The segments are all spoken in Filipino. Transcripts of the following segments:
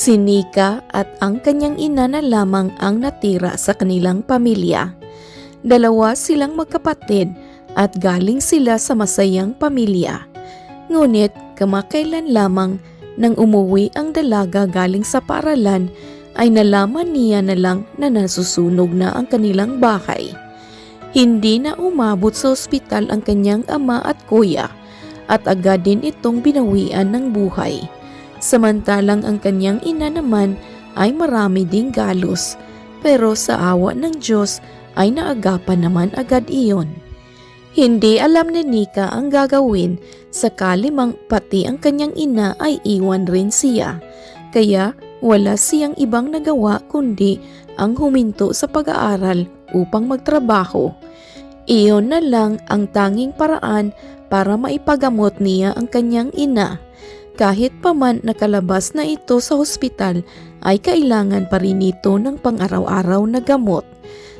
Si Nika at ang kanyang ina na lamang ang natira sa kanilang pamilya. Dalawa silang magkapatid at galing sila sa masayang pamilya. Ngunit kamakailan lamang nang umuwi ang dalaga galing sa paaralan ay nalaman niya na lang na nasusunog na ang kanilang bahay. Hindi na umabot sa ospital ang kanyang ama at kuya at agad din itong binawian ng buhay. Samantalang ang kanyang ina naman ay marami ding galos, pero sa awa ng Diyos ay naagapan naman agad iyon. Hindi alam ni Nika ang gagawin sakali mang pati ang kanyang ina ay iwan rin siya, kaya wala siyang ibang nagawa kundi ang huminto sa pag-aaral upang magtrabaho. Iyon na lang ang tanging paraan para maipagamot niya ang kanyang ina. Kahit pa man nakalabas na ito sa hospital ay kailangan pa rin ito ng pang-araw-araw na gamot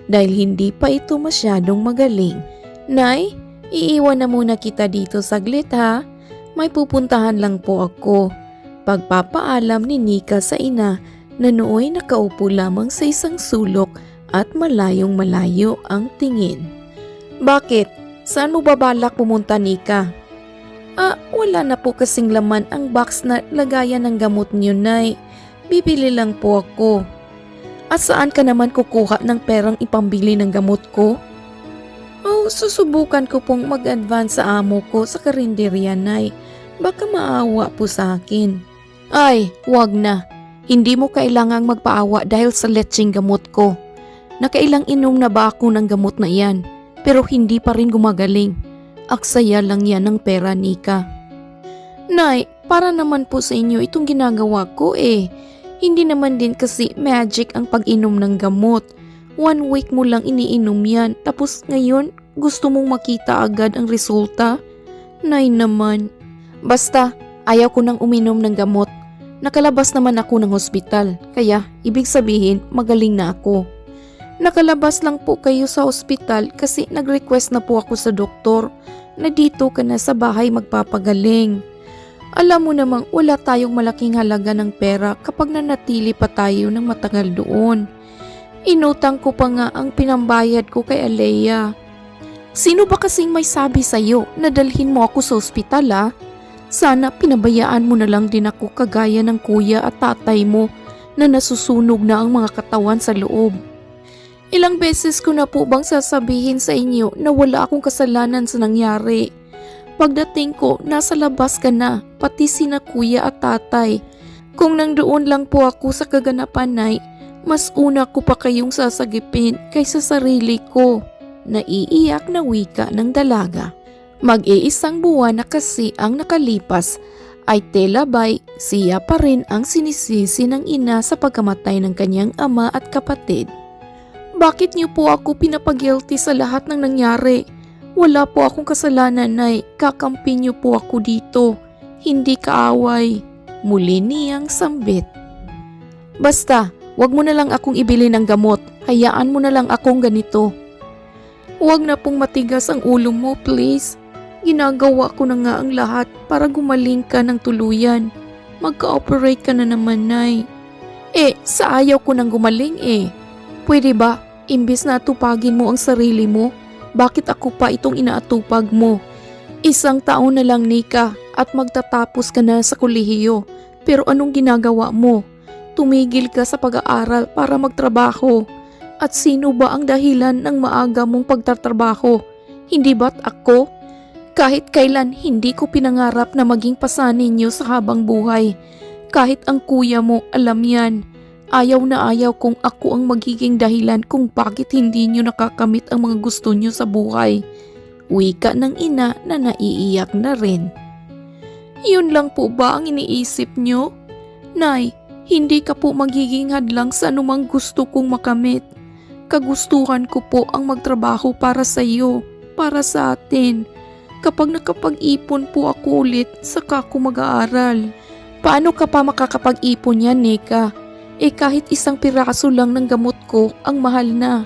dahil hindi pa ito masyadong magaling. Nay, iiwan na muna kita dito saglit ha. May pupuntahan lang po ako. Pagpapaalam ni Nika sa ina na nooy nakaupo lamang sa isang sulok at malayong malayo ang tingin. Bakit? Saan mo babalak pumunta, Nika? Wala na po kasing laman ang box na lagayan ng gamot niyo, Nay. Bibili lang po ako. At saan ka naman kukuha ng perang ipambili ng gamot ko? Susubukan ko pong mag-advance sa amo ko sa karinderya, Nay. Baka maawa po sa akin. Ay, wag na. Hindi mo kailangang magpaawa dahil sa letseng gamot ko. Nakailang inom na ba ako ng gamot na iyan, pero hindi pa rin gumagaling. Aksaya lang yan ng pera, Nika. Nay, para naman po sa inyo itong ginagawa ko eh. Hindi naman din kasi magic ang pag-inom ng gamot. 1 week mo lang iniinom yan, tapos ngayon gusto mong makita agad ang resulta? Nay naman. Basta, ayaw ko nang uminom ng gamot. Nakalabas naman ako ng hospital, kaya ibig sabihin magaling na ako. Nakalabas lang po kayo sa ospital kasi nag-request na po ako sa doktor na dito ka na sa bahay magpapagaling. Alam mo namang wala tayong malaking halaga ng pera kapag nanatili pa tayo ng matagal doon. Inutang ko pa nga ang pinambayad ko kay Alea. Sino ba kasing may sabi sa'yo na dalhin mo ako sa ospital ha? Sana pinabayaan mo na lang din ako kagaya ng kuya at tatay mo na nasusunog na ang mga katawan sa loob. Ilang beses ko na po bang sasabihin sa inyo na wala akong kasalanan sa nangyari? Pagdating ko, nasa labas ka na, pati sina kuya at tatay. Kung nangdoon lang po ako sa kaganapan, Nay, mas una ko pa kayong sasagipin kaysa sarili ko. Naiiyak na wika ng dalaga. Mag-iisang buwan na kasi ang nakalipas ay telabay siya pa rin ang sinisisi ng ina sa pagkamatay ng kanyang ama at kapatid. Bakit niyo po ako pinapag-guilty sa lahat ng nangyari? Wala po akong kasalanan, Nay. Kakampi niyo po ako dito. Hindi kaaway. Muli niyang sambit. Basta, wag mo na lang akong ibili ng gamot. Hayaan mo na lang akong ganito. Huwag na pong matigas ang ulo mo, please. Ginagawa ko na nga ang lahat para gumaling ka ng tuluyan. Magka-operate ka na naman, Nay. Sa ayaw ko nang gumaling eh. Pwede ba, imbis na atupagin mo ang sarili mo, bakit ako pa itong inaatupag mo? 1 taon na lang, Nika, at magtatapos ka na sa kolehiyo. Pero anong ginagawa mo? Tumigil ka sa pag-aaral para magtrabaho. At sino ba ang dahilan ng maaga mong pagtatrabaho? Hindi ba't ako? Kahit kailan hindi ko pinangarap na maging pasanin niyo sa habang buhay. Kahit ang kuya mo alam yan. Ayaw na ayaw kung ako ang magiging dahilan kung bakit hindi niyo nakakamit ang mga gusto niyo sa buhay. Wika ng ina na naiiyak na rin. Yun lang po ba ang iniisip niyo? Nay, hindi ka po magiging hadlang sa anumang gusto kong makamit. Kagustuhan ko po ang magtrabaho para sa iyo, para sa atin. Kapag nakapag-ipon po ako ulit, saka ako mag-aaral. Paano ka pa makakapag-ipon yan, Nika? Kahit 1 piraso lang ng gamot ko, ang mahal na.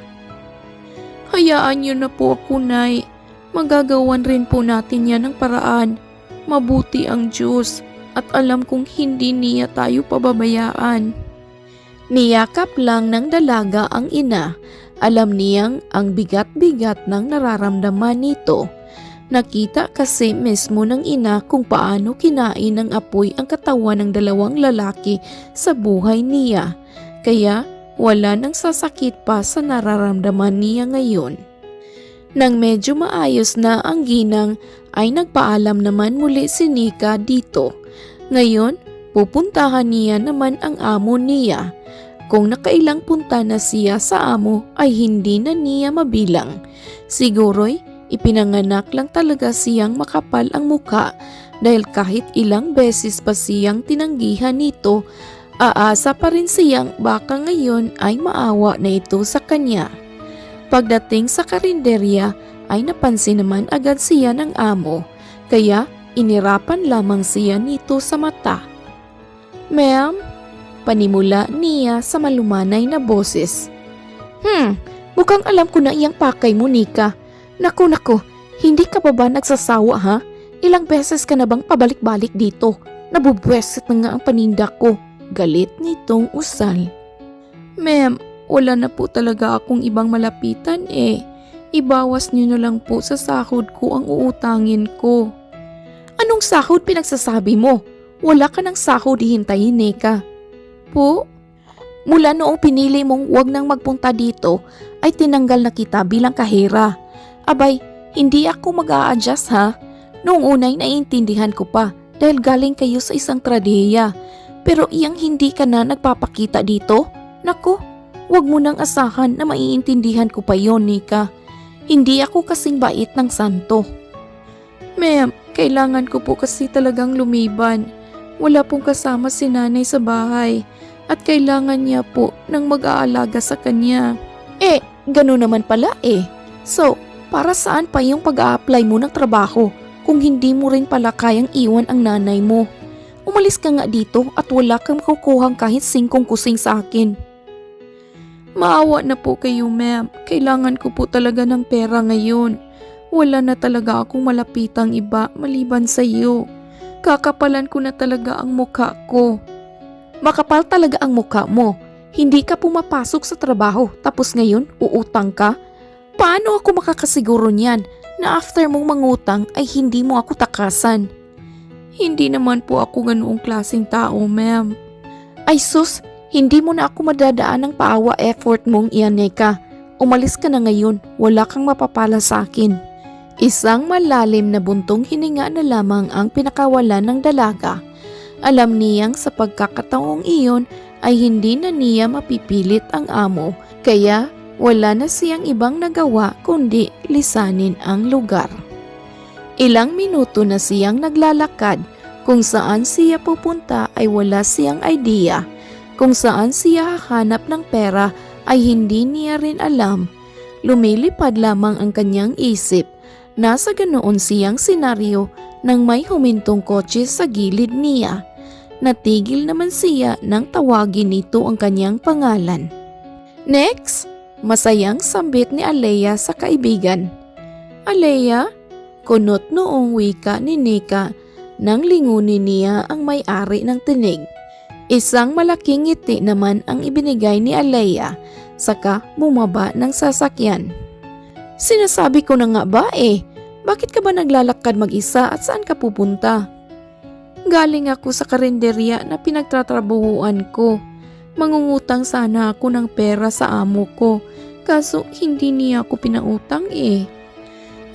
Hayaan niyo na po ako, Nay. Magagawan rin po natin yan ng paraan. Mabuti ang Diyos. at alam kong hindi niya tayo pababayaan. Niyakap lang ng dalaga ang ina. Alam niyang ang bigat-bigat ng nararamdaman nito. Nakita kasi mismo ng ina kung paano kinain ng apoy ang katawan ng dalawang lalaki sa buhay niya. Kaya wala nang sasakit pa sa nararamdaman niya ngayon. Nang medyo maayos na ang ginang ay nagpaalam naman muli si Nika dito. Ngayon, pupuntahan niya naman ang amo niya. Kung nakailang punta na siya sa amo ay hindi na niya mabilang. Siguro'y ipinanganak lang talaga siyang makapal ang mukha dahil kahit ilang beses pa siyang tinanggihan nito, aasa pa rin siyang baka ngayon ay maawa na ito sa kanya. Pagdating sa karinderya ay napansin naman agad siya ng amo, kaya inirapan lamang siya nito sa mata. "Ma'am?" Panimula niya sa malumanay na boses. Mukhang alam ko na iyang pakay mo, Nika. Naku, hindi ka pa ba nagsasawa ha? Ilang beses ka na bang pabalik-balik dito? Nabubwesit na nga ang paninda ko. Galit nitong usal. "Ma'am, wala na po talaga akong ibang malapitan eh. Ibawas niyo na lang po sa sahod ko ang uutangin ko." "Anong sahod pinagsasabi mo? Wala ka ng sahod hihintayin, Nika." "Po? Mula noong pinili mong wag nang magpunta dito ay tinanggal na kita bilang kahera. Abay, hindi ako mag-a-adjust ha. Noong unay naiintindihan ko pa dahil galing kayo sa isang tradeya. Pero iyang hindi ka na nagpapakita dito? Naku, wag mo nang asahan na maiintindihan ko pa yon, Nika. Hindi ako kasing bait ng santo." "Ma'am, kailangan ko po kasi talagang lumiban. Wala pong kasama si nanay sa bahay at kailangan niya po ng mag-aalaga sa kanya." Gano'n naman pala eh. So, para saan pa yung pag-a-apply mo ng trabaho kung hindi mo rin pala kayang iwan ang nanay mo? Umalis ka nga dito at wala kang makukuhang kahit singkong kusing sa akin. "Maawa na po kayo, ma'am. Kailangan ko po talaga ng pera ngayon. Wala na talaga akong malapitang iba maliban sa iyo. Kakapalan ko na talaga ang mukha ko." "Makapal talaga ang mukha mo. Hindi ka pumapasok sa trabaho tapos ngayon uutang ka? Paano ako makakasiguro niyan na after mong mangutang ay hindi mo ako takasan?" "Hindi naman po ako ganoong klaseng tao, ma'am." "Ay sus, hindi mo na ako madadaan ng paawa effort mong iyan, Nika. Umalis ka na ngayon, wala kang mapapala sa akin." Isang malalim na buntong hininga na lamang ang pinakawalan ng dalaga. Alam niyang sa pagkakataong iyon ay hindi na niya mapipilit ang amo, kaya wala na siyang ibang nagawa kundi lisanin ang lugar. Ilang minuto na siyang naglalakad. Kung saan siya pupunta ay wala siyang idea. Kung saan siya hahanap ng pera ay hindi niya rin alam. Lumilipad lamang ang kanyang isip. Nasa ganoon siyang senaryo nang may humintong kotse sa gilid niya. Natigil naman siya nang tawagin nito ang kanyang pangalan. "Next!" Masayang sambit ni Alea sa kaibigan. "Alea?" Kunot noong wika ni Nika nang lingunin niya ang may-ari ng tinig. Isang malaking ngiti naman ang ibinigay ni Alea, saka bumaba ng sasakyan. "Sinasabi ko na nga ba eh, bakit ka ba naglalakad mag-isa at saan ka pupunta?" "Galing ako sa karinderya na pinagtatrabahuan ko. Mangungutang sana ako ng pera sa amo ko, kaso hindi niya ako pinautang eh."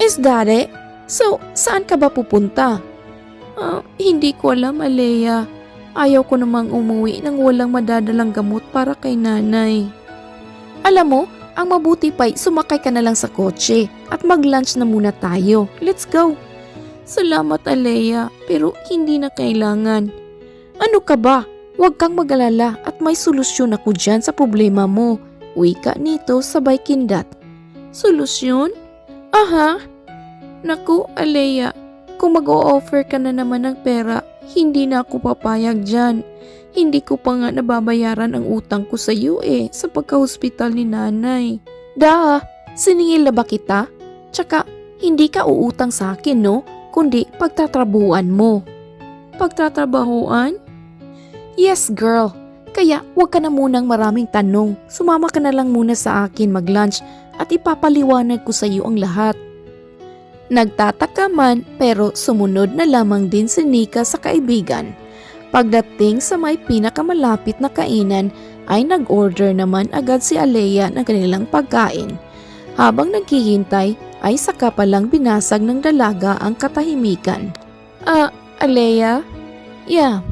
"Is that it? So, saan ka ba pupunta?" Hindi ko alam, Alea. Ayaw ko namang umuwi nang walang madadalang gamot para kay nanay." "Alam mo, ang mabuti pa'y sumakay ka na lang sa kotse at mag-lunch na muna tayo. Let's go." "Salamat, Alea, pero hindi na kailangan." "Ano ka ba? Huwag kang mag-alala at may solusyon ako dyan sa problema mo." Wika nito sabay kindat. "Solusyon? Aha?" "Naku, Alea, kung mag-o-offer ka na naman ng pera, hindi na ako papayag dyan. Hindi ko pa nga nababayaran ang utang ko sa iyo sa pagka-hospital ni nanay." Siningil na ba kita? Tsaka, hindi ka uutang sa akin no, kundi pagtatrabuhan mo." Pagtatrabahuan? Yes, girl. Kaya huwag ka na munang maraming tanong. Sumama ka na lang muna sa akin mag-lunch at ipapaliwanag ko sa iyo ang lahat. Nagtataka man pero sumunod na lamang din si Nika sa kaibigan. Pagdating sa may pinakamalapit na kainan ay nag-order naman agad si Alea ng kanilang pagkain. Habang naghihintay ay saka palang binasag ng dalaga ang katahimikan. Alea? Yeah.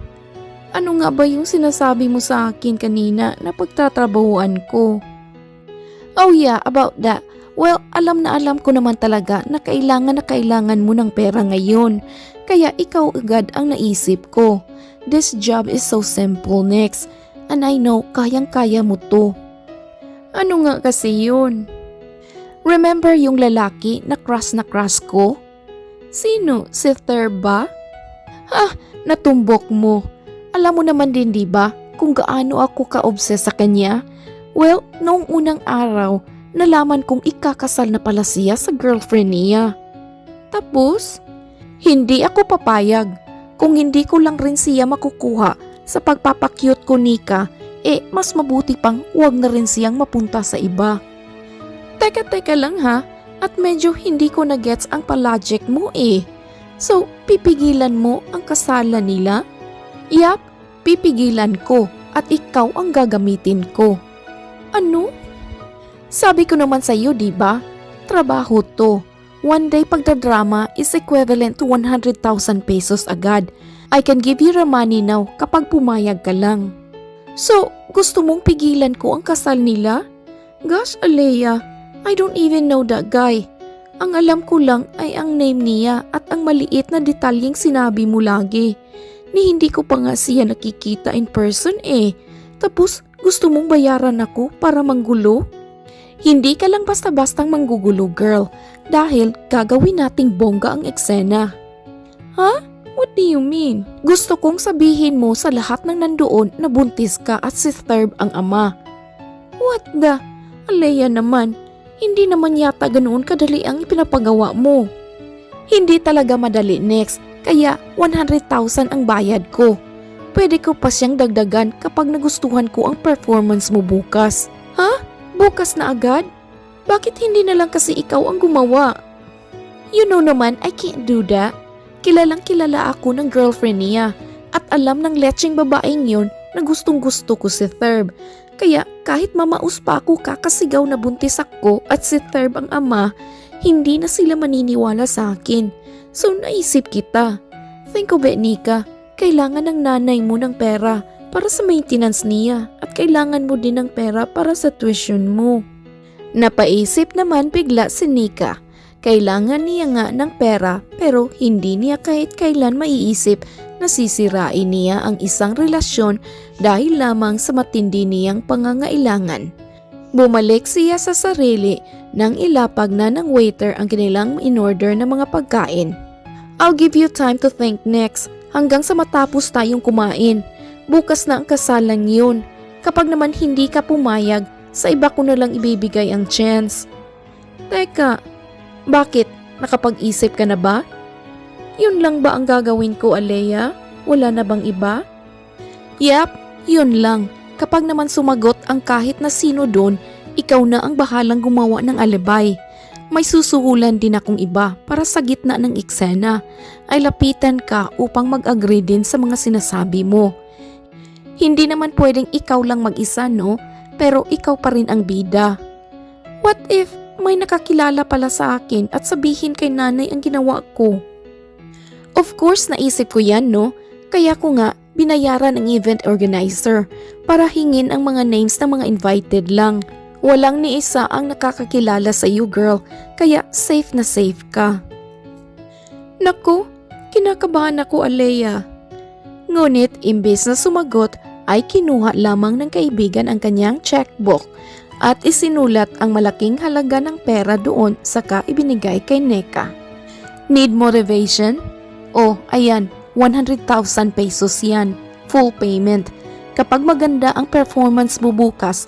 Ano nga ba yung sinasabi mo sa akin kanina na pagtatrabahuan ko? Oh yeah, about that. Well, alam na alam ko naman talaga na kailangan mo ng pera ngayon. Kaya ikaw agad ang naisip ko. This job is so simple, Nex. And I know, kayang-kaya mo to. Ano nga kasi yun? Remember yung lalaki na crush ko? Sino? Si Thur ba? Natumbok mo. Alam mo naman din diba kung gaano ako ka-obsess sa kanya? Well, noong unang araw, nalaman kong ikakasal na pala siya sa girlfriend niya. Tapos, hindi ako papayag. Kung hindi ko lang rin siya makukuha sa pagpapakyut ko, Nika, mas mabuti pang huwag na rin siyang mapunta sa iba. Teka lang ha, at medyo hindi ko na gets ang palogic mo So, pipigilan mo ang kasalan nila? Yap, pipigilan ko at ikaw ang gagamitin ko. Ano? Sabi ko naman sa iyo, diba? Trabaho to. One day pagdadrama is equivalent to 100,000 pesos agad. I can give you the money now kapag pumayag ka lang. So, gusto mong pigilan ko ang kasal nila? Gosh, Alea, I don't even know that guy. Ang alam ko lang ay ang name niya at ang maliit na detalyeng sinabi mo lagi. Ni hindi ko pa nga siya nakikita in person Tapos gusto mong bayaran ako para manggulo? Hindi ka lang basta-bastang manggugulo, girl, dahil gagawin nating bongga ang eksena. Ha? What do you mean? Gusto kong sabihin mo sa lahat ng nandoon na buntis ka at si Thurb ang ama. What the? Alea naman, hindi naman yata ganoon kadali ang ipinapagawa mo. Hindi talaga madali, Nex, kaya 100,000 ang bayad ko. Pwede ko pa siyang dagdagan kapag nagustuhan ko ang performance mo bukas. Ha? Bukas na agad? Bakit hindi na lang kasi ikaw ang gumawa? You know naman, I can't do that. Kilalang kilala ako ng girlfriend niya at alam ng lecheng babaeng yun na gustong gusto ko si Thurb. Kaya kahit mamaus pa ako kakasigaw na buntis ako at si Thurb ang ama, hindi na sila maniniwala sa akin. So naisip kita. Think of it, Nika. Kailangan ng nanay mo ng pera para sa maintenance niya at kailangan mo din ng pera para sa tuition mo. Napaisip naman bigla si Nika. Kailangan niya nga ng pera pero hindi niya kahit kailan maiisip na sisirain niya ang isang relasyon dahil lamang sa matindi niyang pangangailangan. Bumalik siya sa sarili nang ilapag na ng waiter ang kanilang in-order na mga pagkain. I'll give you time to think next hanggang sa matapos tayong kumain. Bukas na ang kasalan yun. Kapag naman hindi ka pumayag, sa iba ko na lang ibibigay ang chance. Teka, bakit? Nakapag-isip ka na ba? Yun lang ba ang gagawin ko, Alea? Wala na bang iba? Yap, yun lang. Kapag naman sumagot ang kahit na sino doon, ikaw na ang bahalang gumawa ng alibay. May susuhulan din akong iba para sa gitna ng eksena ay lapitan ka upang mag-agree din sa mga sinasabi mo. Hindi naman pwedeng ikaw lang mag-isa, no? Pero ikaw pa rin ang bida. What if may nakakilala pala sa akin at sabihin kay nanay ang ginawa ko? Of course, naisip ko yan, no? Kaya ko nga binayaran ang event organizer para hingin ang mga names ng mga invited lang. Walang ni isa ang nakakakilala sa iyo, girl, kaya safe na safe ka. Naku, kinakabahan ako, Alea. Ngunit imbes na sumagot ay kinuha lamang ng kaibigan ang kanyang checkbook at isinulat ang malaking halaga ng pera doon saka ibinigay kay Neka. Need motivation? Oh, ayan, 100,000 pesos yan. Full payment. Kapag maganda ang performance mo bukas,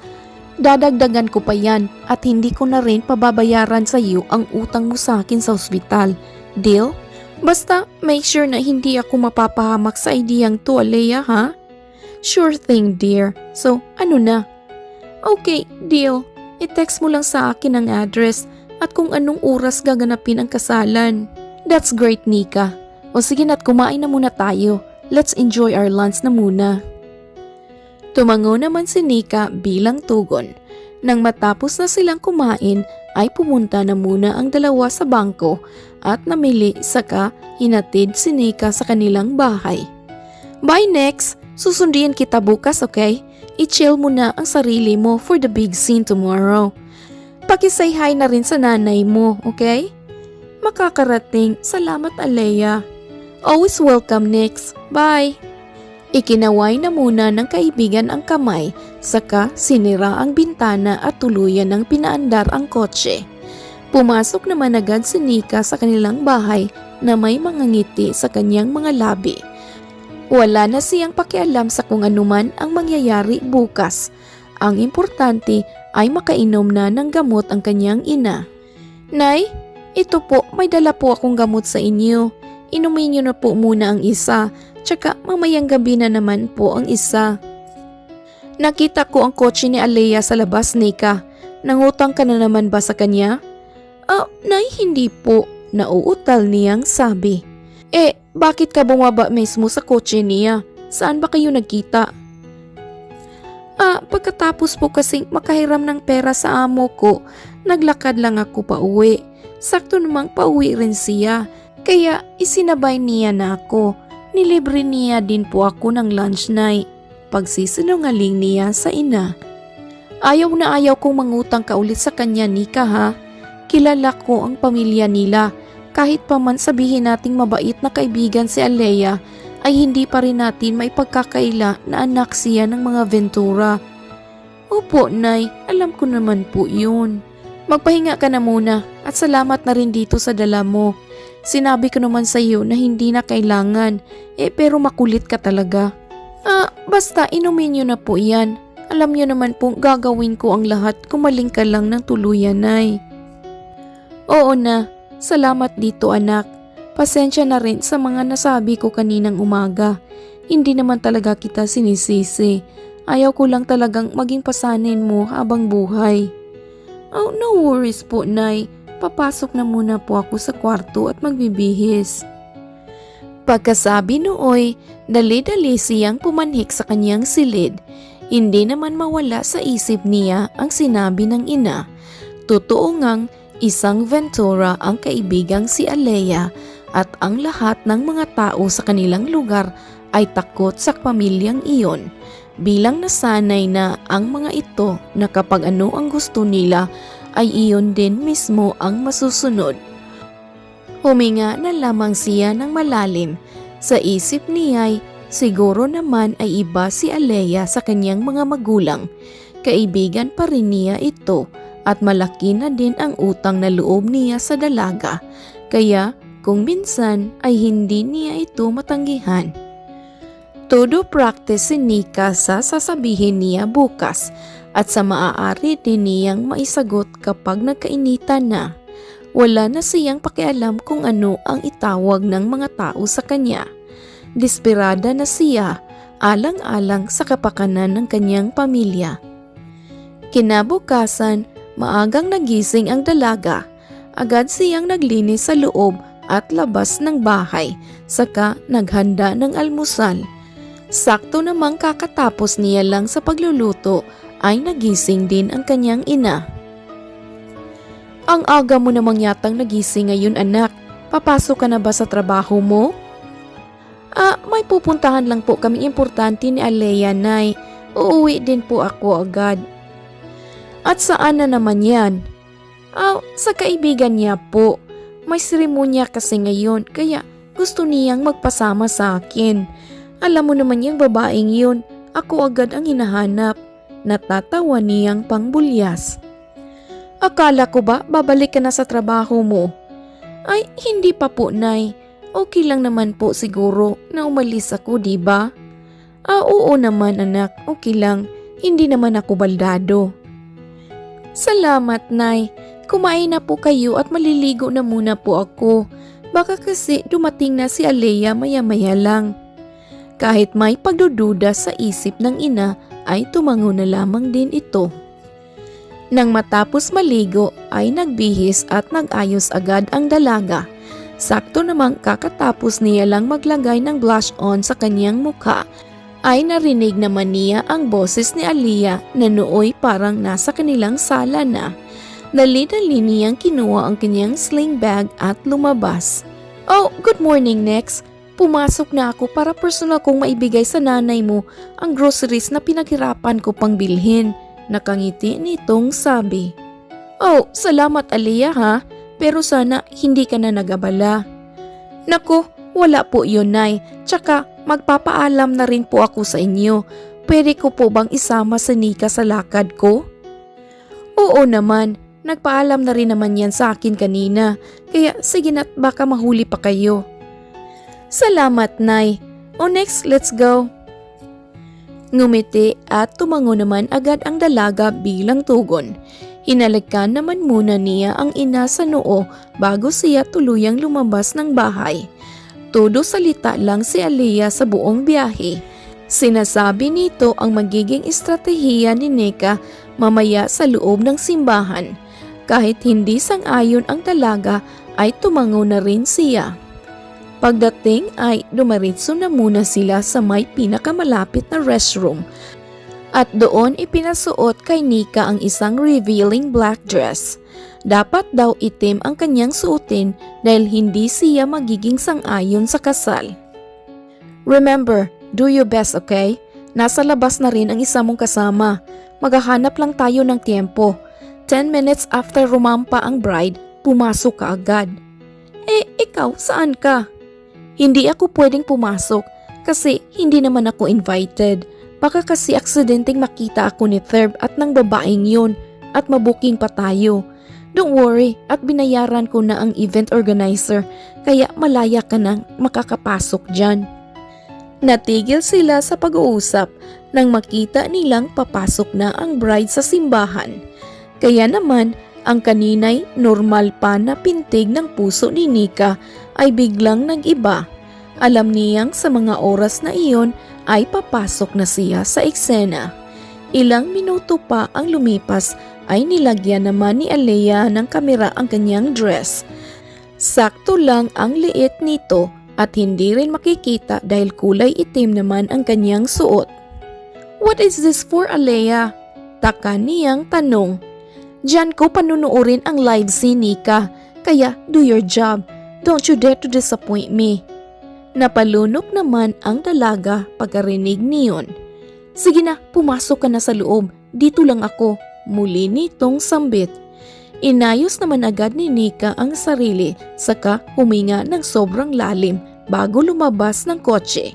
dadagdagan ko pa yan at hindi ko na rin pababayaran sa iyo ang utang mo sa akin sa ospital. Deal? Basta make sure na hindi ako mapapahamak sa ideyang to, Alea, ha? Sure thing, dear. So, ano na? Okay, deal. I-text mo lang sa akin ang address at kung anong oras gaganapin ang kasalan. That's great, Nika. O sige na't kumain na muna tayo. Let's enjoy our lunch na muna. Tumango naman si Nika bilang tugon. Nang matapos na silang kumain ay pumunta na muna ang dalawa sa bangko at namili saka hinatid si Nika sa kanilang bahay. Bye next! Susunduin kita bukas, okay? I-chill mo na ang sarili mo for the big scene tomorrow. Pakisay hi na rin sa nanay mo, okay? Makakarating. Salamat, Alea. Always welcome, next. Bye! Ikinaway na muna ng kaibigan ang kamay, saka sinira ang bintana at tuluyan ng pinaandar ang kotse. Pumasok naman agad si Nika sa kanilang bahay na may mga ngiti sa kanyang mga labi. Wala na siyang pakialam sa kung anuman ang mangyayari bukas. Ang importante ay makainom na ng gamot ang kanyang ina. Nay, ito po, may dala po akong gamot sa inyo. Inumin niyo na po muna ang isa, tsaka mamayang gabi na naman po ang isa. Nakita ko ang kotse ni Alea sa labas, Nika. Nangutang ka na naman ba sa kanya? Nay, hindi po. Nauutal niyang sabi. Bakit ka bumaba mismo sa kotse niya? Saan ba kayo nagkita? Pagkatapos po kasing makahiram ng pera sa amo ko, naglakad lang ako pa uwi. Sakto namang pauwi rin siya, kaya isinabay niya na ako. Nilibre niya din po ako ng lunch night. Pagsisinungaling niya sa ina. Ayaw na ayaw kong mangutang ka ulit sa kanya, Nika, ha? Kilala ko ang pamilya nila. Kahit pa man sabihin nating mabait na kaibigan si Alea, ay hindi pa rin natin may pagkakaila na anak siya ng mga Ventura. Opo, Nay. Alam ko naman po yun. Magpahinga ka na muna at salamat na rin dito sa dala mo. Sinabi ko naman sa iyo na hindi na kailangan, pero makulit ka talaga. Basta inumin niyo na po yan. Alam niyo naman pong gagawin ko ang lahat kung maling ka lang ng tuluyan, Nay. Oo na. Salamat dito, anak. Pasensya na rin sa mga nasabi ko kaninang umaga. Hindi naman talaga kita sinisisi. Ayaw ko lang talagang maging pasanin mo habang buhay. No worries po, Nay. Papasok na muna po ako sa kwarto at magbibihis. Pagkasabi nooy, dali-dali siyang pumanhik sa kanyang silid. Hindi naman mawala sa isip niya ang sinabi ng ina. Totoo ngang isang Ventura ang kaibigang si Alea at ang lahat ng mga tao sa kanilang lugar ay takot sa pamilyang iyon. Bilang nasanay na ang mga ito na kapag ano ang gusto nila ay iyon din mismo ang masusunod. Huminga na lamang siya ng malalim. Sa isip niya'y siguro naman ay iba si Alea sa kanyang mga magulang. Kaibigan pa rin niya ito at malaki na din ang utang na loob niya sa dalaga. Kaya kung minsan ay hindi niya ito matanggihan. Todo practice si Nika sa sasabihin niya bukas at sa maaari din niyang maisagot kapag nagkainitan na. Wala na siyang pakialam kung ano ang itawag ng mga tao sa kanya. Desperada na siya, alang-alang sa kapakanan ng kanyang pamilya. Kinabukasan, maagang nagising ang dalaga. Agad siyang naglinis sa loob at labas ng bahay, saka naghanda ng almusal. Sakto namang kakatapos niya lang sa pagluluto ay nagising din ang kanyang ina. Ang aga mo namang yatang nagising ngayon, anak. Papasok ka na ba sa trabaho mo? May pupuntahan lang po kami importante ni Alea, Nay. Uuwi din po ako agad. At saan na naman yan? Sa kaibigan niya po. May seremonya kasi ngayon kaya gusto niyang magpasama sa akin. Alam mo naman yung babaeng yun, ako agad ang hinahanap. Natatawa niyang pangbulyas. Akala ko ba babalik ka na sa trabaho mo? Ay, hindi pa po, Nay. Okay lang naman po siguro na umalis ako, di ba? Oo naman, anak. Okay lang. Hindi naman ako baldado. Salamat, Nay. Kumain na po kayo at maliligo na muna po ako. Baka kasi dumating na si Alea maya-maya lang. Kahit may pagdududa sa isip ng ina ay tumango na lamang din ito. Nang matapos maligo ay nagbihis at nag-ayos agad ang dalaga. Sakto namang kakatapos niya lang maglagay ng blush on sa kanyang mukha ay narinig naman niya ang boses ni Alea na nooy parang nasa kanilang sala na. Dali-dali niyang kinuha ang kanyang sling bag at lumabas. "Oh, good morning, Nex. Pumasok na ako para personal kong maibigay sa nanay mo ang groceries na pinaghirapan ko pang bilhin." Nakangiti nitong sabi. "Oh, salamat Alea ha, pero sana hindi ka na nagabala." "Naku, wala po yun, Nay. Tsaka magpapaalam na rin po ako sa inyo. Pwede ko po bang isama si Nika sa lakad ko?" "Oo naman. Nagpaalam na rin naman yan sa akin kanina. Kaya sige na't baka mahuli pa kayo." "Salamat, Nay. O next, let's go." Ngumiti at tumango naman agad ang dalaga bilang tugon. Hinalikan naman muna niya ang ina sa noo bago siya tuluyang lumabas ng bahay. Todo salita lang si Alea sa buong biyahe. Sinasabi nito ang magiging estratehiya ni Nika mamaya sa loob ng simbahan. Kahit hindi sang-ayon ang dalaga ay tumango na rin siya. Pagdating ay dumaritso na muna sila sa may pinakamalapit na restroom at doon ipinasuot kay Nika ang isang revealing black dress. Dapat daw itim ang kanyang suotin dahil hindi siya magiging sang-ayon sa kasal. "Remember, do your best, okay? Nasa labas na rin ang isa mong kasama. Maghahanap lang tayo ng tiempo. 10 minutes after rumampa ang bride, pumasok ka agad." "Eh, ikaw, saan ka?" "Hindi ako pwedeng pumasok kasi hindi naman ako invited. Baka kasi aksidenteng makita ako ni Thurb at ng babaeng yun at mabuking pa tayo. Don't worry at binayaran ko na ang event organizer kaya malaya ka nang makakapasok dyan." Natigil sila sa pag-uusap nang makita nilang papasok na ang bride sa simbahan. Kaya naman, ang kaninay normal pa na pintig ng puso ni Nika ay biglang nag-iba. Alam niyang sa mga oras na iyon ay papasok na siya sa eksena. Ilang minuto pa ang lumipas ay nilagyan naman ni Alea ng kamera ang kanyang dress. Sakto lang ang liit nito at hindi rin makikita dahil kulay itim naman ang kanyang suot. "What is this for, Alea?" Taka niyang tanong. "Diyan ko panunuorin ang live si Nika, kaya do your job. Don't you dare to disappoint me." Napalunok naman ang dalaga pagkarinig niyon. "Sige na, pumasok ka na sa loob. Dito lang ako." Muli nitong sambit. Inayos naman agad ni Nika ang sarili saka huminga ng sobrang lalim bago lumabas ng kotse.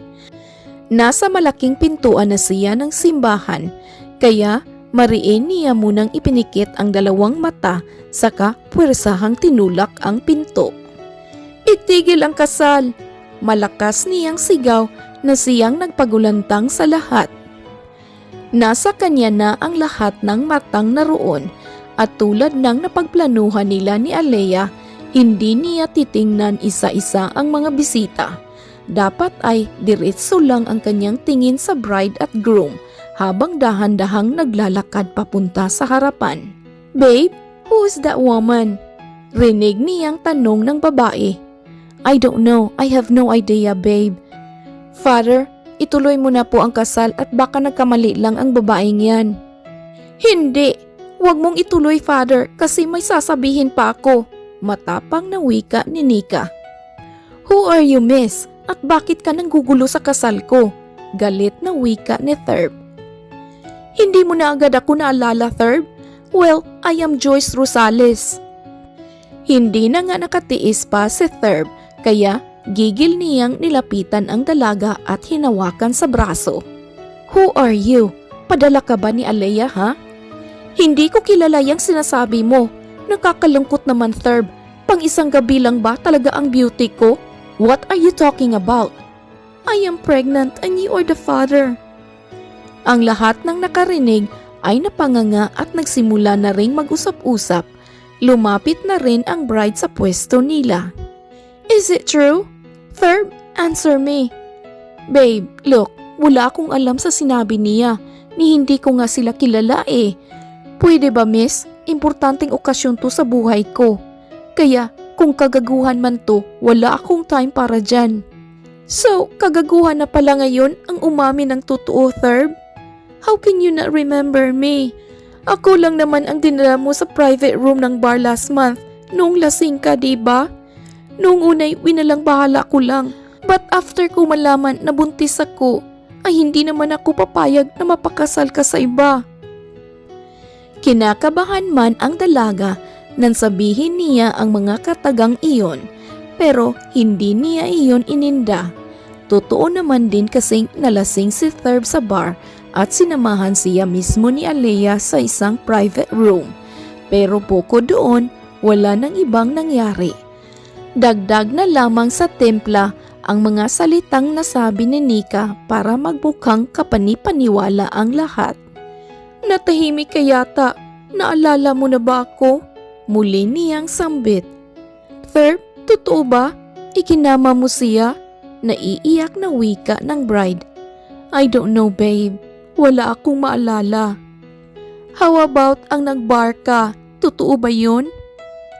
Nasa malaking pintuan na siya ng simbahan kaya mariin niya munang ipinikit ang dalawang mata saka puwersahang tinulak ang pinto. "Itigil ang kasal!" Malakas niyang sigaw na siyang nagpagulantang sa lahat. Nasa kanya na ang lahat ng matang naroon at tulad ng napagplanuhan nila ni Alea, hindi niya titingnan isa-isa ang mga bisita. Dapat ay diretso lang ang kanyang tingin sa bride at groom habang dahan-dahang naglalakad papunta sa harapan. "Babe, who is that woman?" Rinig niyang tanong ng babae. "I don't know. I have no idea, babe." "Father, ituloy mo na po ang kasal at baka nagkamali lang ang babaeng yan." "Hindi. Huwag mong ituloy, Father, kasi may sasabihin pa ako." Matapang na wika ni Nika. "Who are you, miss? At bakit ka nanggugulo sa kasal ko?" Galit na wika ni Thurb. "Hindi mo na agad ako naalala, Thurb? Well, I am Joyce Rosales." Hindi na nga nakatiis pa si Thurb kaya gigil niyang nilapitan ang dalaga at hinawakan sa braso. "Who are you? Padala ka ba ni Alea, ha?" "Hindi ko kilala yung sinasabi mo. Nakakalungkot naman, Thurb. Pang isang gabi lang ba talaga ang beauty ko? What are you talking about?" "I am pregnant and you are the father." Ang lahat ng nakarinig ay napanganga at nagsimula na ring mag-usap-usap. Lumapit na rin ang bride sa pwesto nila. Is it true? Thurb, answer me. Babe, look, wala akong alam sa sinabi niya. Ni hindi ko nga sila kilala eh. Pwede ba miss? Importanteng okasyon to sa buhay ko. Kaya kung kagaguhan man to, wala akong time para dyan. So, kagaguhan na pala ngayon ang umami ng totoo, Thurb? How can you not remember me? Ako lang naman ang dinala mo sa private room ng bar last month noong lasing ka, diba? Noong unay, winalang bahala ko lang. But after ko malaman na buntis ako, ay hindi naman ako papayag na mapakasal ka sa iba. Kinakabahan man ang dalaga nang sabihin niya ang mga katagang iyon, pero hindi niya iyon ininda. Totoo naman din kasing nalasing si Thurb sa bar at sinamahan siya mismo ni Alea sa isang private room. Pero bukod doon, wala nang ibang nangyari. Dagdag na lamang sa templa ang mga salitang nasabi ni Nika para magbukang kapanipaniwala ang lahat. Natahimik ka yata. Naalala mo na ba ako? Muli niyang sambit. Thurb, totoo ba? Ikinama mo siya? Naiiyak na wika ng bride. I don't know, babe. Wala akong maalala. How about ang nagbar ka? Totoo ba yun?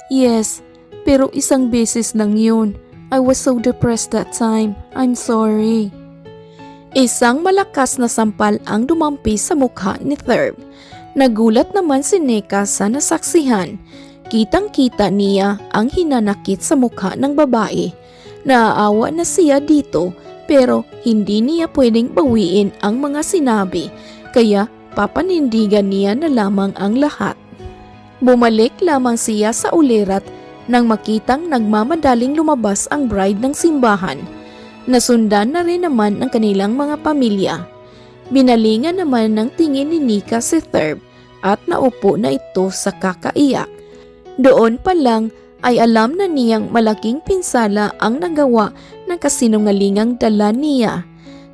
Yes, pero isang beses lang yun. I was so depressed that time. I'm sorry. Isang malakas na sampal ang dumampi sa mukha ni Thurb. Nagulat naman si Nika sa nasaksihan. Kitang-kita niya ang hinanakit sa mukha ng babae. Naaawa na siya dito pero hindi niya pwedeng bawiin ang mga sinabi kaya papanindigan niya na lamang ang lahat. Bumalik lamang siya sa ulirat nang makitang nagmamadaling lumabas ang bride ng simbahan. Nasundan na rin naman ng kanilang mga pamilya. Binalingan naman ng tingin ni Nika si Thurb at naupo na ito sa kakaiyak. Doon pa lang ay alam na niyang malaking pinsala ang nagawa ng kasinungalingang dala niya.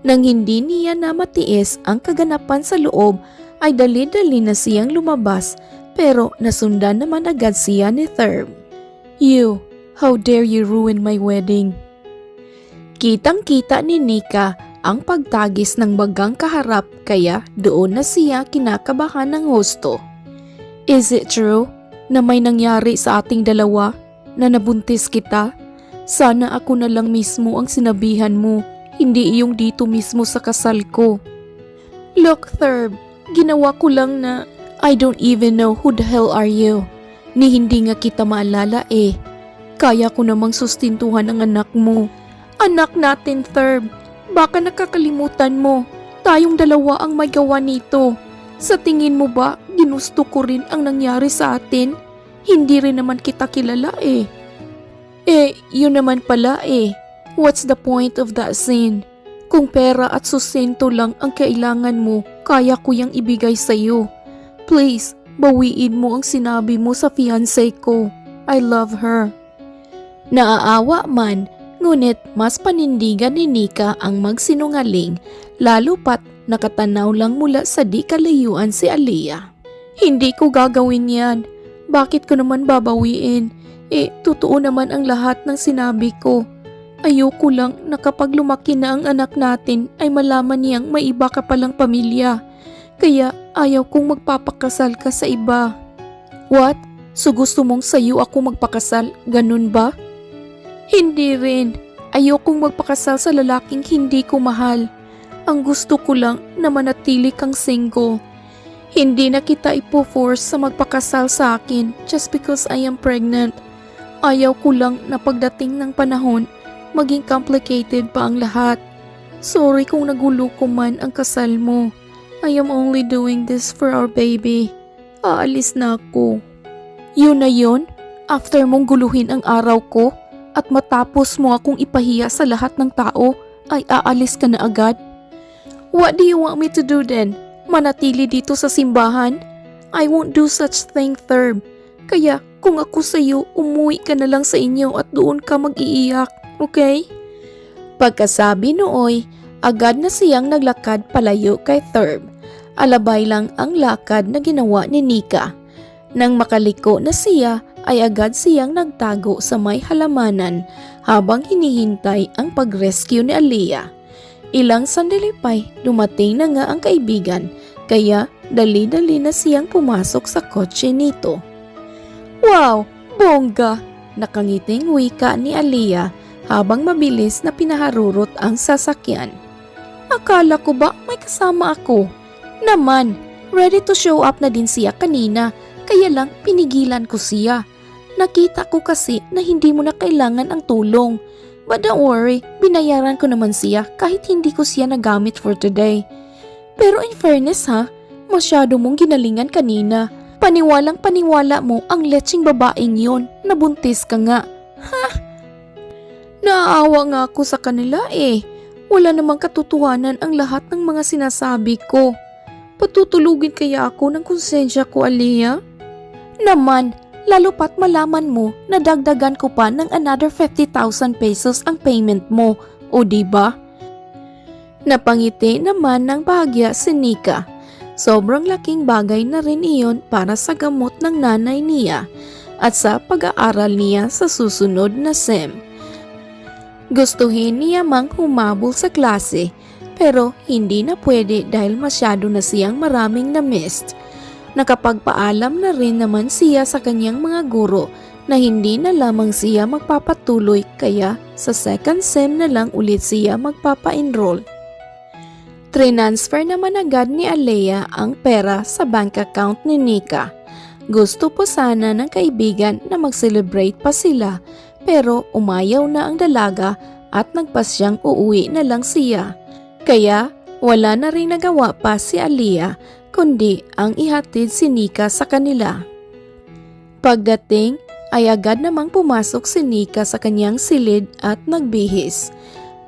Nang hindi niya na matiis ang kaganapan sa loob ay dali-dali na siyang lumabas pero nasundan naman agad siya ni Thurb. You, how dare you ruin my wedding? Kitang-kita ni Nika ang pagtagis ng bagang kaharap kaya doon na siya kinakabahan ng husto. Is it true na may nangyari sa ating dalawa na nabuntis kita? Sana ako na lang mismo ang sinabihan mo, hindi iyong dito mismo sa kasal ko. Look, Thurb, ginawa ko lang na I don't even know who the hell are you. Ni hindi nga kita maalala eh. Kaya ko namang sustintuhan ang anak mo. Anak natin, Thurb. Baka nakakalimutan mo. Tayong dalawa ang may gawa nito. Sa tingin mo ba, ginusto ko rin ang nangyari sa atin? Hindi rin naman kita kilala eh. Yun naman pala eh. What's the point of that scene? Kung pera at sustento lang ang kailangan mo, kaya ko yang ibigay sa'yo. Please, bawiin mo ang sinabi mo sa fiancé ko. I love her. Naaawa man, ngunit mas panindigan ni Nika ang magsinungaling, lalo pat nakatanaw lang mula sa di kalayuan si Alea. Hindi ko gagawin yan. Bakit ko naman babawiin? Totoo naman ang lahat ng sinabi ko. Ayoko lang na kapag lumaki na ang anak natin ay malaman niyang may iba ka palang pamilya. Kaya ayaw kong magpapakasal ka sa iba. What? So gusto mong sa'yo ako magpakasal? Ganun ba? Hindi rin. Ayokong magpakasal sa lalaking hindi ko mahal. Ang gusto ko lang na manatili kang single. Hindi na kita ipo-force sa magpakasal sa akin just because I am pregnant. Ayaw ko lang na pagdating ng panahon, maging complicated pa ang lahat. Sorry kung nagulo ko man ang kasal mo. I am only doing this for our baby. Aalis na ako. Yun na yun? After mong guluhin ang araw ko at matapos mo akong ipahiya sa lahat ng tao, ay aalis ka na agad? What do you want me to do then? Manatili dito sa simbahan? I won't do such thing, Thurb. Kaya kung ako sa'yo, umuwi ka na lang sa inyo at doon ka mag-iiyak, okay? Pagkasabi nooy, agad na siyang naglakad palayo kay Thurb. Alabay lang ang lakad na ginawa ni Nika. Nang makaliko na siya ay agad siyang nagtago sa may halamanan habang hinihintay ang pag-rescue ni Aliyah. Ilang sandali pa'y dumating na nga ang kaibigan kaya dali-dali na siyang pumasok sa kotse nito. "Wow, bongga!" Nakangiting wika ni Aliyah habang mabilis na pinaharurot ang sasakyan. "Akala ko ba may kasama ako? Naman, ready to show up na din siya kanina kaya lang pinigilan ko siya. Nakita ko kasi na hindi mo na kailangan ang tulong. But don't worry, binayaran ko naman siya kahit hindi ko siya nagamit for today. Pero in fairness ha, masyado mong ginalingan kanina. Paniwalang paniwala mo ang letseng babaeng yon, nabuntis ka nga. Ha? Naaawa nga ako sa kanila eh. Wala namang katotohanan ang lahat ng mga sinasabi ko. Patutulugin kaya ako ng konsensya ko, Aliyah? Naman, lalo pat malaman mo na dagdagan ko pa ng another 50,000 pesos ang payment mo, o diba? Napangiti naman ng bahagya si Nika. Sobrang laking bagay na rin iyon para sa gamot ng nanay niya at sa pag-aaral niya sa susunod na SEM. Gustuhin niya mang humabol sa klase pero hindi na pwede dahil masyado na siyang maraming na-missed. Nakapagpaalam na rin naman siya sa kanyang mga guro na hindi na lamang siya magpapatuloy kaya sa second SEM na lang ulit siya magpapa-enroll. Transfer naman agad ni Aliyah ang pera sa bank account ni Nika. Gusto po sana ng kaibigan na mag-celebrate pa sila pero umayaw na ang dalaga at nagpasyang uuwi na lang siya. Kaya wala na rin nagawa pa si Aliyah kundi ang ihatid si Nika sa kanila. Pagdating ay agad namang pumasok si Nika sa kanyang silid at nagbihis.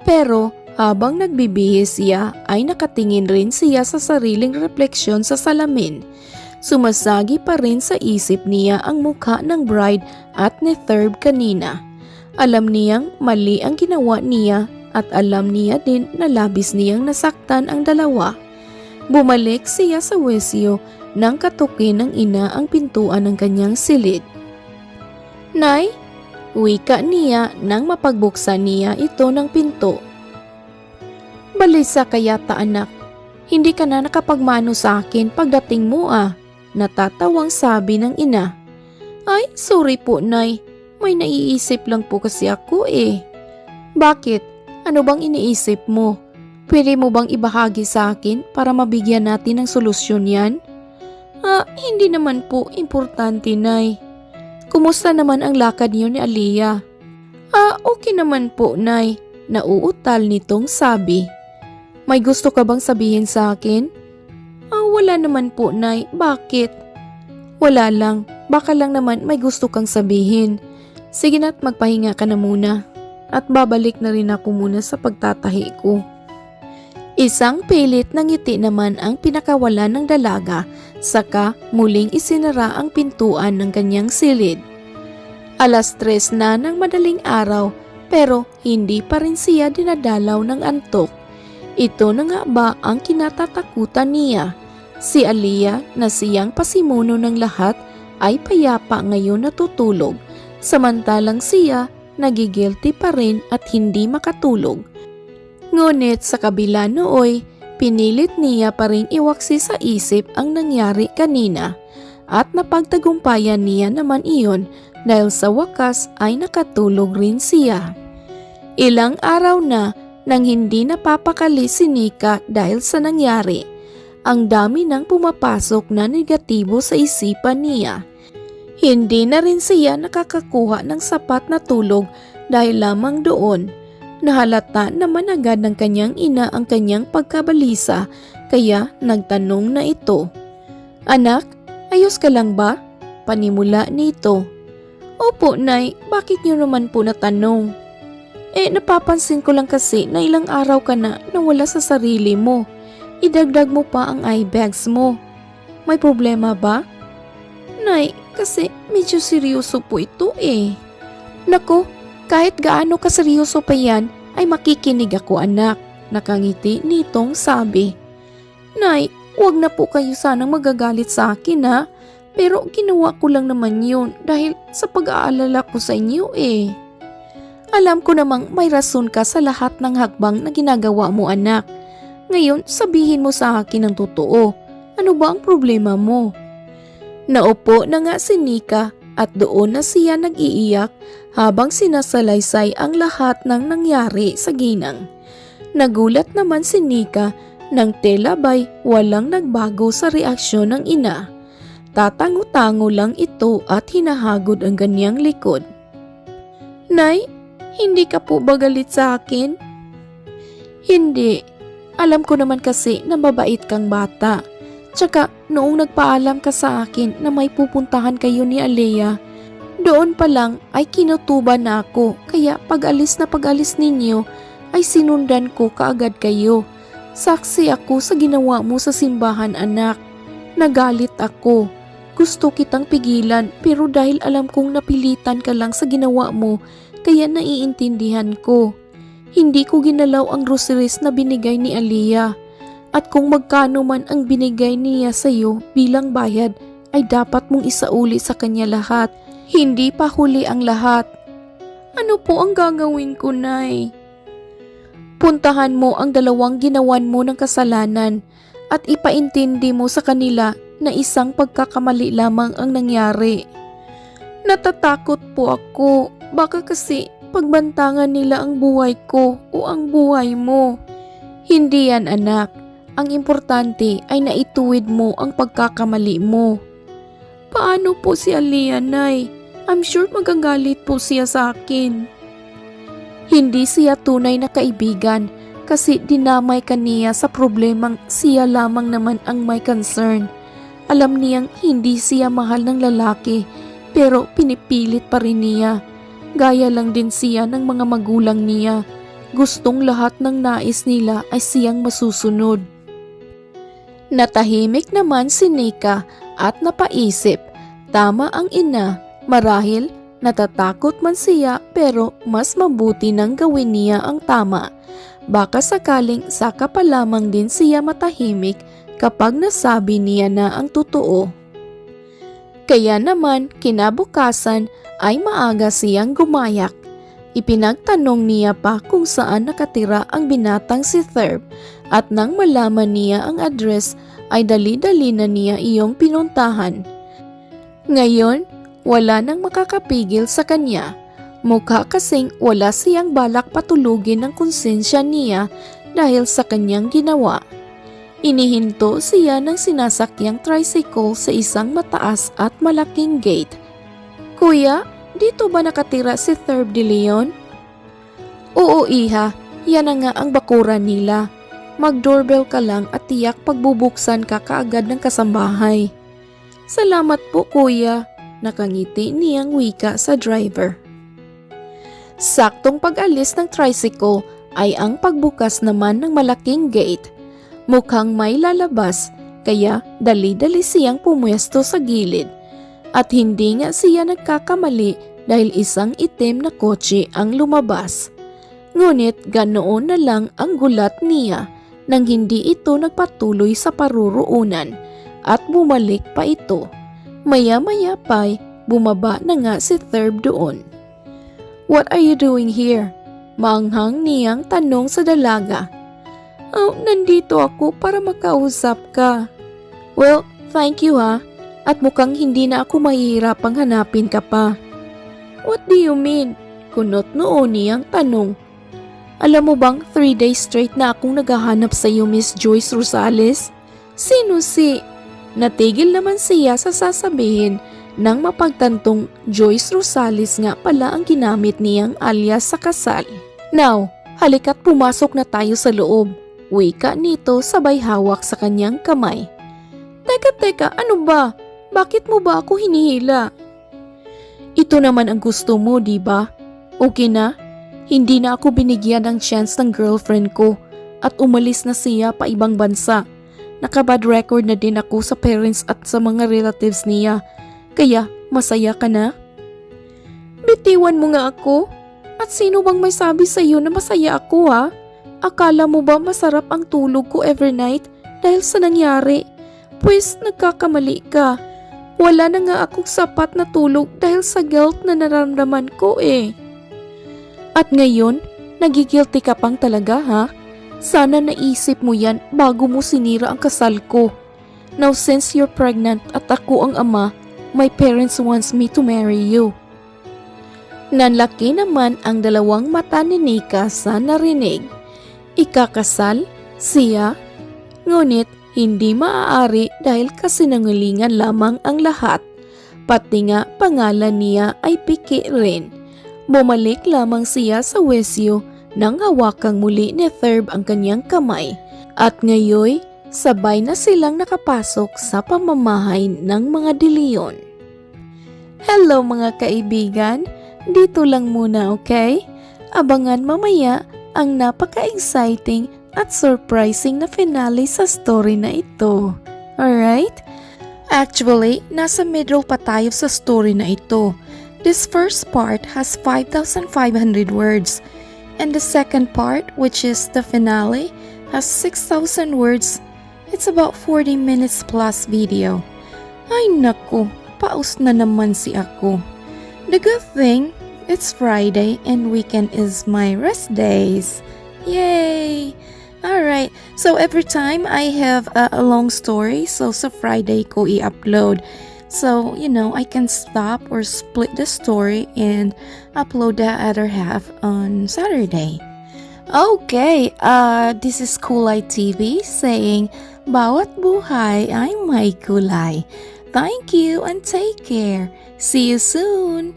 Pero habang nagbibihis siya ay nakatingin rin siya sa sariling refleksyon sa salamin. Sumasagi pa rin sa isip niya ang mukha ng bride at ni Thurb kanina. Alam niyang mali ang ginawa niya at alam niya din na labis niyang nasaktan ang dalawa. Bumalik siya sa wesyo nang katukin ng ina ang pintuan ng kanyang silid. "Nay?" Wika niya nang mapagbuksan niya ito ng pinto. "Balisa ka yata anak, hindi ka na nakapagmano sa akin pagdating mo ah," natatawang sabi ng ina. "Ay, sorry po nay, may naiisip lang po kasi ako eh." "Bakit? Ano bang iniisip mo? Pwede mo bang ibahagi sa akin para mabigyan natin ng solusyon yan?" Hindi naman po importante nay. Kumusta naman ang lakad niyo ni Aliyah?" Okay naman po nay," nauutal nitong sabi. "May gusto ka bang sabihin sa akin?" Wala naman po, Nay. Bakit?" "Wala lang. Baka lang naman may gusto kang sabihin. Sige na't magpahinga ka na muna. At babalik na rin ako muna sa pagtatahi ko." Isang pilit na ngiti naman ang pinakawalan ng dalaga, saka muling isinara ang pintuan ng kanyang silid. 3:00 na ng madaling araw pero hindi pa rin siya dinadalaw ng antok. Ito na nga ba ang kinatatakutan niya? Si Aliyah na siyang pasimuno ng lahat ay payapa ngayon natutulog, samantalang siya nagigilty pa rin at hindi makatulog. Ngunit sa kabila nooy, pinilit niya pa rin iwaksi sa isip ang nangyari kanina at napagtagumpayan niya naman iyon dahil sa wakas ay nakatulog rin siya. Ilang araw na nang hindi napapakali si Nika dahil sa nangyari. Ang dami nang pumapasok na negatibo sa isipan niya. Hindi na rin siya nakakakuha ng sapat na tulog dahil lamang doon. Nahalata naman agad ng kanyang ina ang kanyang pagkabalisa kaya nagtanong na ito. "Anak, ayos ka lang ba?" Panimula nito. "Opo, Nay. Bakit niyo naman po natanong?" Napapansin ko lang kasi na ilang araw ka na nawala sa sarili mo. Idagdag mo pa ang eye bags mo. May problema ba?" "Nay, kasi medyo seryoso po ito eh." "Nako, kahit gaano kaseryoso pa yan ay makikinig ako anak," nakangiti nitong sabi. "Nay, wag na po kayo sanang magagalit sa akin ha. Pero ginawa ko lang naman yun dahil sa pag-aalala ko sa inyo eh. Alam ko namang may rason ka sa lahat ng hakbang na ginagawa mo, anak. Ngayon, sabihin mo sa akin ang totoo. Ano ba ang problema mo? Naupo na nga si Nika at doon na siya nag-iiyak habang sinasalaysay ang lahat ng nangyari sa ginang. Nagulat naman si Nika nang telabay walang nagbago sa reaksyon ng ina. Tatango-tango lang ito at hinahagod ang ganyang likod. Nay, hindi ka po ba galit sa akin? Hindi. Alam ko naman kasi na mabait kang bata. Tsaka noong nagpaalam ka sa akin na may pupuntahan kayo ni Alea, doon pa lang ay kinutuban na ako kaya pag-alis ninyo ay sinundan ko kaagad kayo. Saksi ako sa ginawa mo sa simbahan, anak. Nagalit ako. Gusto kitang pigilan pero dahil alam kong napilitan ka lang sa ginawa mo kaya naiintindihan ko. Hindi ko ginalaw ang groceries na binigay ni Alea. At kung magkano man ang binigay niya sa iyo bilang bayad, ay dapat mong isauli sa kanya lahat. Hindi pa huli ang lahat. Ano po ang gagawin ko, Nay? Puntahan mo ang dalawang ginawan mo ng kasalanan at ipaintindi mo sa kanila na isang pagkakamali lamang ang nangyari. Natatakot po ako. Baka kasi pagbantangan nila ang buhay ko o ang buhay mo. Hindi yan, anak. Ang importante ay naituwid mo ang pagkakamali mo. Paano po si Alea, Nay? I'm sure magagalit po siya sa akin. Hindi siya tunay na kaibigan kasi dinamay ka niya sa problemang siya lamang naman ang may concern. Alam niyang hindi siya mahal ng lalaki pero pinipilit pa rin niya. Gaya lang din siya ng mga magulang niya. Gustong lahat ng nais nila ay siyang masusunod. Natahimik naman si Nika at napaisip. Tama ang ina, marahil natatakot man siya pero mas mabuti nang gawin niya ang tama. Baka sakaling saka pa lamang din siya matahimik kapag nasabi niya na ang totoo. Kaya naman kinabukasan ay maaga siyang gumayak. Ipinagtanong niya pa kung saan nakatira ang binatang si Thurb at nang malaman niya ang address ay dali-dali na niya iyong pinuntahan. Ngayon, wala nang makakapigil sa kanya. Mukha kasing wala siyang balak patulugin ang konsensya niya dahil sa kanyang ginawa. Inihinto siya ng sinasakyang tricycle sa isang mataas at malaking gate. Kuya, dito ba nakatira si Thurb de Leon? Oo, iha. Yan na nga ang bakuran nila. Mag-doorbell ka lang at tiyak pagbubuksan ka kaagad ng kasambahay. Salamat po, kuya. Nakangiti niyang wika sa driver. Saktong pag-alis ng tricycle ay ang pagbukas naman ng malaking gate. Mukhang may lalabas kaya dali-dali siyang pumwesto sa gilid. At hindi nga siya nagkakamali dahil isang itim na kotse ang lumabas. Ngunit ganoon na lang ang gulat niya nang hindi ito nagpatuloy sa paruroonan at bumalik pa ito. Maya-maya pa'y bumaba na nga si Thurb doon. What are you doing here? Maanghang niyang tanong sa dalaga. Oh, nandito ako para makausap ka. Well, thank you ha. At mukhang hindi na ako mahihirapang hanapin ka pa. What do you mean? Kunot noon niyang tanong. Alam mo bang 3 days straight na akong naghahanap sa iyo, Miss Joyce Rosales? Sino si? Natigil naman siya sa sasabihin nang mapagtantong Joyce Rosales nga pala ang ginamit niyang alias sa kasal. Now, halika't pumasok na tayo sa loob. Wika nito sabay hawak sa kanyang kamay. Teka, ano ba? Bakit mo ba ako hinihila? Ito naman ang gusto mo, di ba? Okay na? Hindi na ako binigyan ng chance ng girlfriend ko at umalis na siya pa ibang bansa. Nakabad record na din ako sa parents at sa mga relatives niya. Kaya masaya ka na? Bitiwan mo nga ako? At sino bang may sabi sa iyo na masaya ako ha? Akala mo ba masarap ang tulog ko every night dahil sa nangyari? Pues nagkakamali ka. Wala na nga akong sapat na tulog dahil sa guilt na nararamdaman ko eh. At ngayon, nagigilty ka pang talaga ha? Sana naisip mo yan bago mo sinira ang kasal ko. Now since you're pregnant at ako ang ama, my parents wants me to marry you. Nanlaki naman ang dalawang mata ni Nika sa narinig. Ikakasal? Siya? Ngunit hindi maaari dahil kasinungalingan lamang ang lahat. Pati nga pangalan niya ay Piki rin. Bumalik lamang siya sa Wesyo nang hawakang muli ni Thurb ang kanyang kamay. At ngayoy, sabay na silang nakapasok sa pamamahay ng mga Deleon. Hello mga kaibigan, dito lang muna okay? Abangan mamaya ang napaka-exciting at surprising na finale sa story na ito. Alright? Actually, nasa middle pa tayo sa story na ito. This first part has 5,500 words and the second part, which is the finale, has 6,000 words. It's about 40 minutes plus video. Ay naku, paus na naman si ako. The good thing, it's Friday and weekend is my rest days. Yay! Alright, so every time I have a long story, so sa Friday ko i-upload. So, I can stop or split the story and upload the other half on Saturday. Okay, this is Kulay TV saying, bawat buhay ay may kulay. Thank you and take care. See you soon.